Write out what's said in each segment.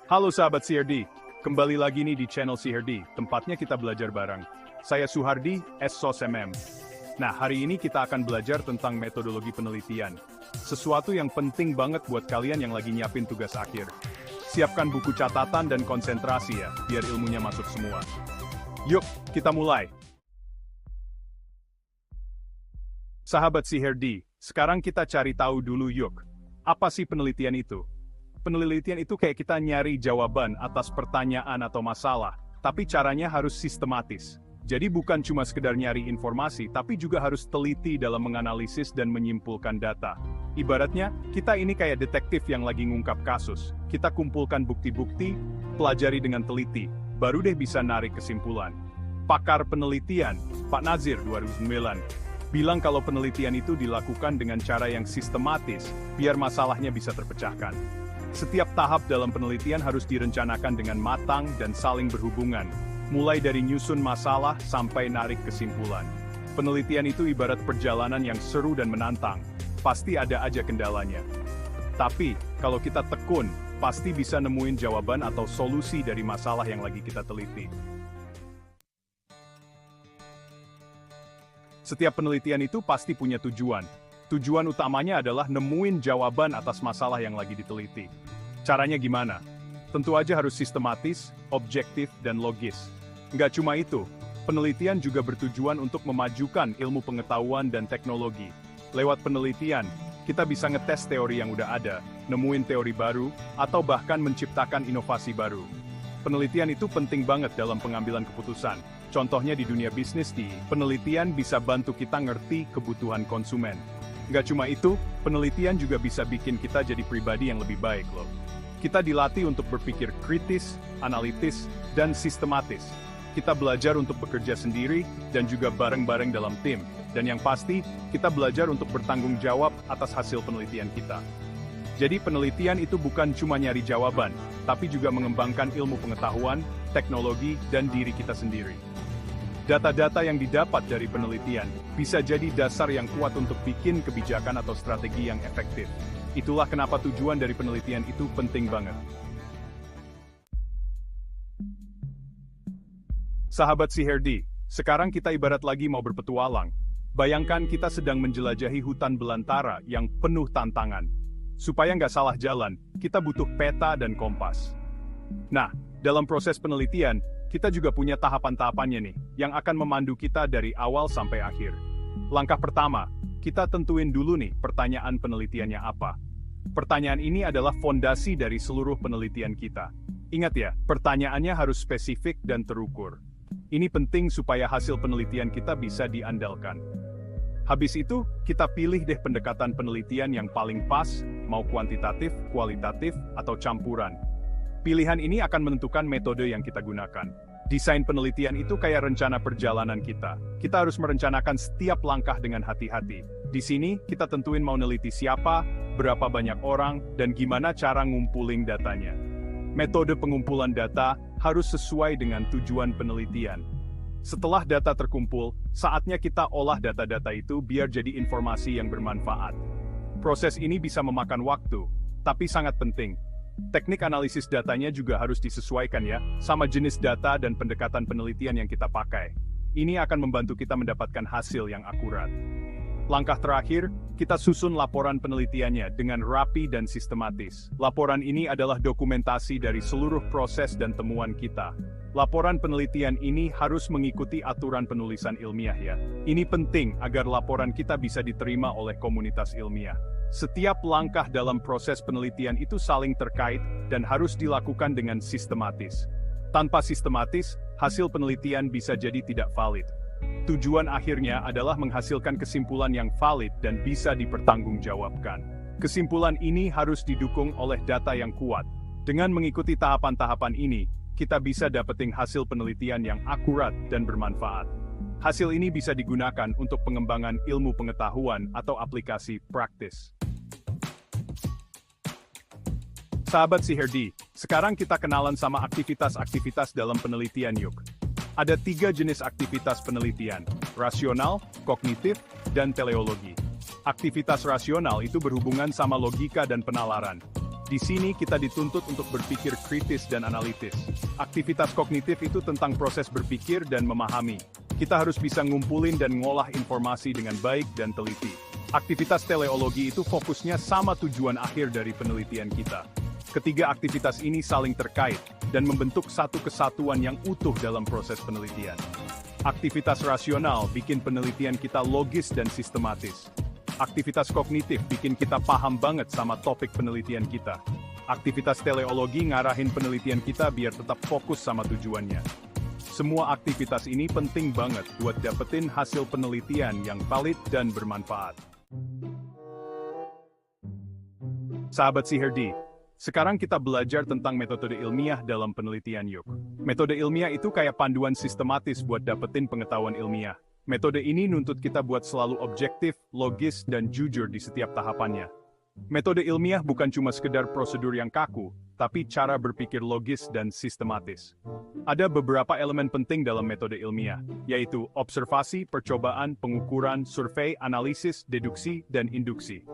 Halo sahabat CRD, kembali lagi nih di channel CRD, tempatnya kita belajar bareng. Saya Suhardi, SSOSMM. Nah, hari ini kita akan belajar tentang metodologi penelitian. Sesuatu yang penting banget buat kalian yang lagi nyiapin tugas akhir. Siapkan buku catatan dan konsentrasi ya, biar ilmunya masuk semua. Yuk, kita mulai. Sahabat CRD, sekarang kita cari tahu dulu yuk. Apa sih penelitian itu? Penelitian itu kayak kita nyari jawaban atas pertanyaan atau masalah, tapi caranya harus sistematis. Jadi bukan cuma sekedar nyari informasi, tapi juga harus teliti dalam menganalisis dan menyimpulkan data. Ibaratnya, kita ini kayak detektif yang lagi ngungkap kasus. Kita kumpulkan bukti-bukti, pelajari dengan teliti, baru deh bisa narik kesimpulan. Pakar penelitian, Pak Nazir 2009, bilang kalau penelitian itu dilakukan dengan cara yang sistematis, biar masalahnya bisa terpecahkan. Setiap tahap dalam penelitian harus direncanakan dengan matang dan saling berhubungan, mulai dari nyusun masalah sampai narik kesimpulan. Penelitian itu ibarat perjalanan yang seru dan menantang, pasti ada aja kendalanya. Tapi, kalau kita tekun, pasti bisa nemuin jawaban atau solusi dari masalah yang lagi kita teliti. Setiap penelitian itu pasti punya tujuan. Tujuan utamanya adalah nemuin jawaban atas masalah yang lagi diteliti. Caranya gimana? Tentu aja harus sistematis, objektif, dan logis. Nggak cuma itu, penelitian juga bertujuan untuk memajukan ilmu pengetahuan dan teknologi. Lewat penelitian, kita bisa ngetes teori yang udah ada, nemuin teori baru, atau bahkan menciptakan inovasi baru. Penelitian itu penting banget dalam pengambilan keputusan. Contohnya di dunia bisnis penelitian bisa bantu kita ngerti kebutuhan konsumen. Nggak cuma itu, penelitian juga bisa bikin kita jadi pribadi yang lebih baik loh. Kita dilatih untuk berpikir kritis, analitis, dan sistematis. Kita belajar untuk bekerja sendiri dan juga bareng-bareng dalam tim. Dan yang pasti, kita belajar untuk bertanggung jawab atas hasil penelitian kita. Jadi penelitian itu bukan cuma nyari jawaban, tapi juga mengembangkan ilmu pengetahuan, teknologi, dan diri kita sendiri. Data-data yang didapat dari penelitian bisa jadi dasar yang kuat untuk bikin kebijakan atau strategi yang efektif. Itulah kenapa tujuan dari penelitian itu penting banget. Sahabat CRD, sekarang kita ibarat lagi mau berpetualang. Bayangkan kita sedang menjelajahi hutan belantara yang penuh tantangan. Supaya nggak salah jalan, kita butuh peta dan kompas. Nah, dalam proses penelitian, kita juga punya tahapan-tahapannya nih, yang akan memandu kita dari awal sampai akhir. Langkah pertama, kita tentuin dulu nih pertanyaan penelitiannya apa. Pertanyaan ini adalah fondasi dari seluruh penelitian kita. Ingat ya, pertanyaannya harus spesifik dan terukur. Ini penting supaya hasil penelitian kita bisa diandalkan. Habis itu, kita pilih deh pendekatan penelitian yang paling pas, mau kuantitatif, kualitatif, atau campuran. Pilihan ini akan menentukan metode yang kita gunakan. Desain penelitian itu kayak rencana perjalanan kita. Kita harus merencanakan setiap langkah dengan hati-hati. Di sini, kita tentuin mau neliti siapa, berapa banyak orang, dan gimana cara ngumpulin datanya. Metode pengumpulan data harus sesuai dengan tujuan penelitian. Setelah data terkumpul, saatnya kita olah data-data itu biar jadi informasi yang bermanfaat. Proses ini bisa memakan waktu, tapi sangat penting. Teknik analisis datanya juga harus disesuaikan ya, sama jenis data dan pendekatan penelitian yang kita pakai. Ini akan membantu kita mendapatkan hasil yang akurat. Langkah terakhir, kita susun laporan penelitiannya dengan rapi dan sistematis. Laporan ini adalah dokumentasi dari seluruh proses dan temuan kita. Laporan penelitian ini harus mengikuti aturan penulisan ilmiah ya. Ini penting agar laporan kita bisa diterima oleh komunitas ilmiah. Setiap langkah dalam proses penelitian itu saling terkait dan harus dilakukan dengan sistematis. Tanpa sistematis, hasil penelitian bisa jadi tidak valid. Tujuan akhirnya adalah menghasilkan kesimpulan yang valid dan bisa dipertanggungjawabkan. Kesimpulan ini harus didukung oleh data yang kuat. Dengan mengikuti tahapan-tahapan ini, kita bisa dapetin hasil penelitian yang akurat dan bermanfaat. Hasil ini bisa digunakan untuk pengembangan ilmu pengetahuan atau aplikasi praktis. Sahabat CRD, sekarang kita kenalan sama aktivitas-aktivitas dalam penelitian yuk. Ada 3 jenis aktivitas penelitian, rasional, kognitif, dan teleologi. Aktivitas rasional itu berhubungan sama logika dan penalaran. Di sini kita dituntut untuk berpikir kritis dan analitis. Aktivitas kognitif itu tentang proses berpikir dan memahami. Kita harus bisa ngumpulin dan ngolah informasi dengan baik dan teliti. Aktivitas teleologi itu fokusnya sama tujuan akhir dari penelitian kita. Ketiga aktivitas ini saling terkait dan membentuk satu kesatuan yang utuh dalam proses penelitian. Aktivitas rasional bikin penelitian kita logis dan sistematis. Aktivitas kognitif bikin kita paham banget sama topik penelitian kita. Aktivitas teleologi ngarahin penelitian kita biar tetap fokus sama tujuannya. Semua aktivitas ini penting banget buat dapetin hasil penelitian yang valid dan bermanfaat. Sahabat CHRD, sekarang kita belajar tentang metode ilmiah dalam penelitian yuk. Metode ilmiah itu kayak panduan sistematis buat dapetin pengetahuan ilmiah. Metode ini nuntut kita buat selalu objektif, logis, dan jujur di setiap tahapannya. Metode ilmiah bukan cuma sekedar prosedur yang kaku, tapi cara berpikir logis dan sistematis. Ada beberapa elemen penting dalam metode ilmiah, yaitu observasi, percobaan, pengukuran, survei, analisis, deduksi, dan induksi.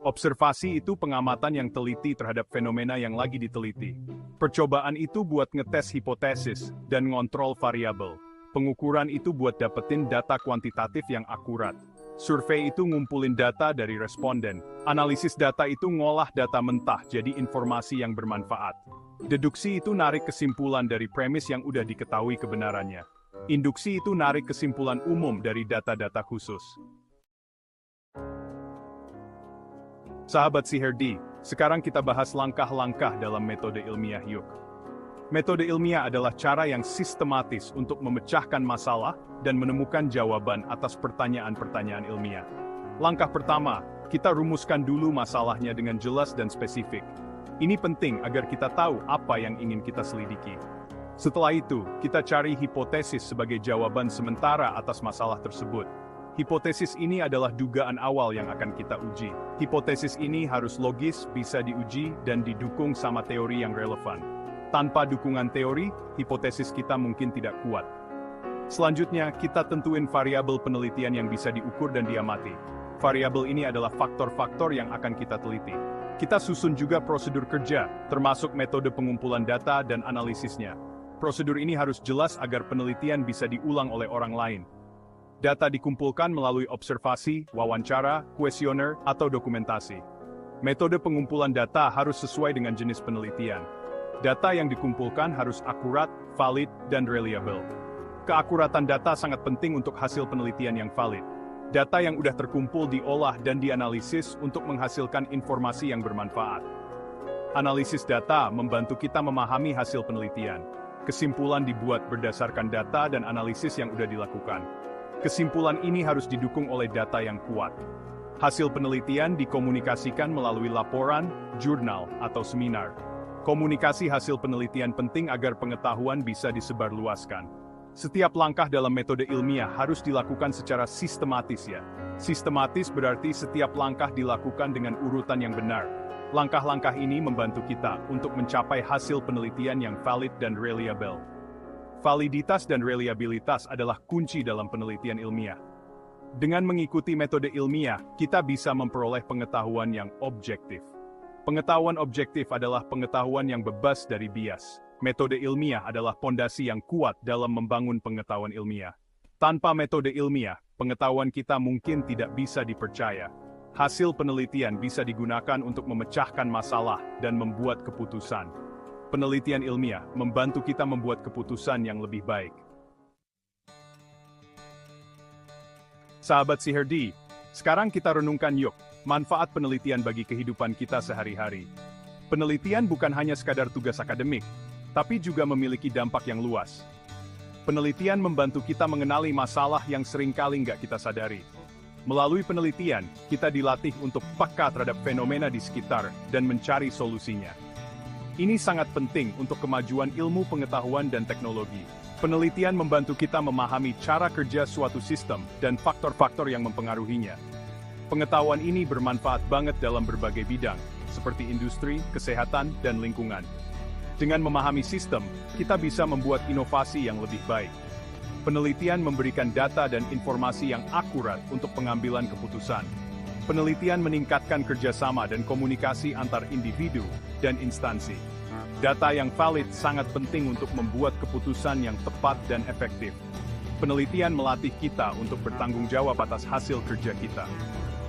Observasi itu pengamatan yang teliti terhadap fenomena yang lagi diteliti. Percobaan itu buat ngetes hipotesis dan ngontrol variabel. Pengukuran itu buat dapetin data kuantitatif yang akurat. Survei itu ngumpulin data dari responden. Analisis data itu ngolah data mentah jadi informasi yang bermanfaat. Deduksi itu narik kesimpulan dari premis yang udah diketahui kebenarannya. Induksi itu narik kesimpulan umum dari data-data khusus. Sahabat CHRD, sekarang kita bahas langkah-langkah dalam metode ilmiah yuk. Metode ilmiah adalah cara yang sistematis untuk memecahkan masalah dan menemukan jawaban atas pertanyaan-pertanyaan ilmiah. Langkah pertama, kita rumuskan dulu masalahnya dengan jelas dan spesifik. Ini penting agar kita tahu apa yang ingin kita selidiki. Setelah itu, kita cari hipotesis sebagai jawaban sementara atas masalah tersebut. Hipotesis ini adalah dugaan awal yang akan kita uji. Hipotesis ini harus logis, bisa diuji, dan didukung sama teori yang relevan. Tanpa dukungan teori, hipotesis kita mungkin tidak kuat. Selanjutnya, kita tentuin variabel penelitian yang bisa diukur dan diamati. Variabel ini adalah faktor-faktor yang akan kita teliti. Kita susun juga prosedur kerja, termasuk metode pengumpulan data dan analisisnya. Prosedur ini harus jelas agar penelitian bisa diulang oleh orang lain. Data dikumpulkan melalui observasi, wawancara, kuesioner, atau dokumentasi. Metode pengumpulan data harus sesuai dengan jenis penelitian. Data yang dikumpulkan harus akurat, valid, dan reliable. Keakuratan data sangat penting untuk hasil penelitian yang valid. Data yang udah terkumpul diolah dan dianalisis untuk menghasilkan informasi yang bermanfaat. Analisis data membantu kita memahami hasil penelitian. Kesimpulan dibuat berdasarkan data dan analisis yang udah dilakukan. Kesimpulan ini harus didukung oleh data yang kuat. Hasil penelitian dikomunikasikan melalui laporan, jurnal, atau seminar. Komunikasi hasil penelitian penting agar pengetahuan bisa disebarluaskan. Setiap langkah dalam metode ilmiah harus dilakukan secara sistematis ya. Sistematis berarti setiap langkah dilakukan dengan urutan yang benar. Langkah-langkah ini membantu kita untuk mencapai hasil penelitian yang valid dan reliable. Validitas dan reliabilitas adalah kunci dalam penelitian ilmiah. Dengan mengikuti metode ilmiah, kita bisa memperoleh pengetahuan yang objektif. Pengetahuan objektif adalah pengetahuan yang bebas dari bias. Metode ilmiah adalah pondasi yang kuat dalam membangun pengetahuan ilmiah. Tanpa metode ilmiah, pengetahuan kita mungkin tidak bisa dipercaya. Hasil penelitian bisa digunakan untuk memecahkan masalah dan membuat keputusan. Penelitian ilmiah membantu kita membuat keputusan yang lebih baik. Sahabat CHRD, sekarang kita renungkan yuk. Manfaat penelitian bagi kehidupan kita sehari-hari. Penelitian bukan hanya sekadar tugas akademik, tapi juga memiliki dampak yang luas. Penelitian membantu kita mengenali masalah yang seringkali nggak kita sadari. Melalui penelitian, kita dilatih untuk peka terhadap fenomena di sekitar dan mencari solusinya. Ini sangat penting untuk kemajuan ilmu pengetahuan dan teknologi. Penelitian membantu kita memahami cara kerja suatu sistem dan faktor-faktor yang mempengaruhinya. Pengetahuan ini bermanfaat banget dalam berbagai bidang, seperti industri, kesehatan, dan lingkungan. Dengan memahami sistem, kita bisa membuat inovasi yang lebih baik. Penelitian memberikan data dan informasi yang akurat untuk pengambilan keputusan. Penelitian meningkatkan kerjasama dan komunikasi antar individu dan instansi. Data yang valid sangat penting untuk membuat keputusan yang tepat dan efektif. Penelitian melatih kita untuk bertanggung jawab atas hasil kerja kita.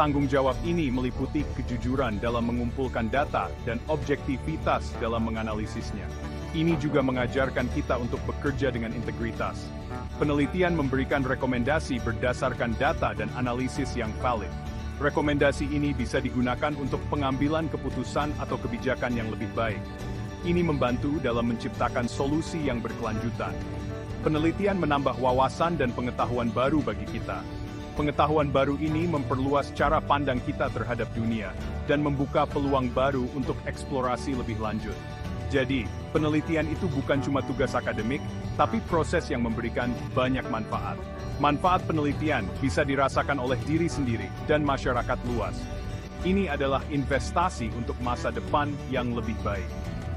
Tanggung jawab ini meliputi kejujuran dalam mengumpulkan data dan objektivitas dalam menganalisisnya. Ini juga mengajarkan kita untuk bekerja dengan integritas. Penelitian memberikan rekomendasi berdasarkan data dan analisis yang valid. Rekomendasi ini bisa digunakan untuk pengambilan keputusan atau kebijakan yang lebih baik. Ini membantu dalam menciptakan solusi yang berkelanjutan. Penelitian menambah wawasan dan pengetahuan baru bagi kita. Pengetahuan baru ini memperluas cara pandang kita terhadap dunia dan membuka peluang baru untuk eksplorasi lebih lanjut. Jadi, penelitian itu bukan cuma tugas akademik, tapi proses yang memberikan banyak manfaat. Manfaat penelitian bisa dirasakan oleh diri sendiri dan masyarakat luas. Ini adalah investasi untuk masa depan yang lebih baik.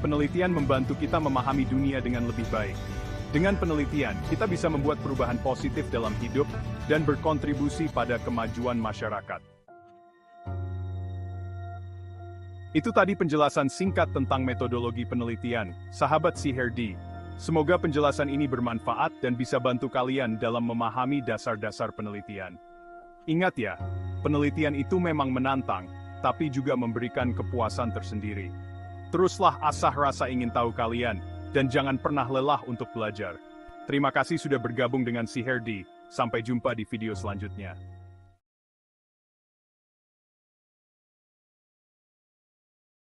Penelitian membantu kita memahami dunia dengan lebih baik. Dengan penelitian, kita bisa membuat perubahan positif dalam hidup dan berkontribusi pada kemajuan masyarakat. Itu tadi penjelasan singkat tentang metodologi penelitian, sahabat CHRD. Semoga penjelasan ini bermanfaat dan bisa bantu kalian dalam memahami dasar-dasar penelitian. Ingat ya, penelitian itu memang menantang, tapi juga memberikan kepuasan tersendiri. Teruslah asah rasa ingin tahu kalian, dan jangan pernah lelah untuk belajar. Terima kasih sudah bergabung dengan CHRD. Sampai jumpa di video selanjutnya.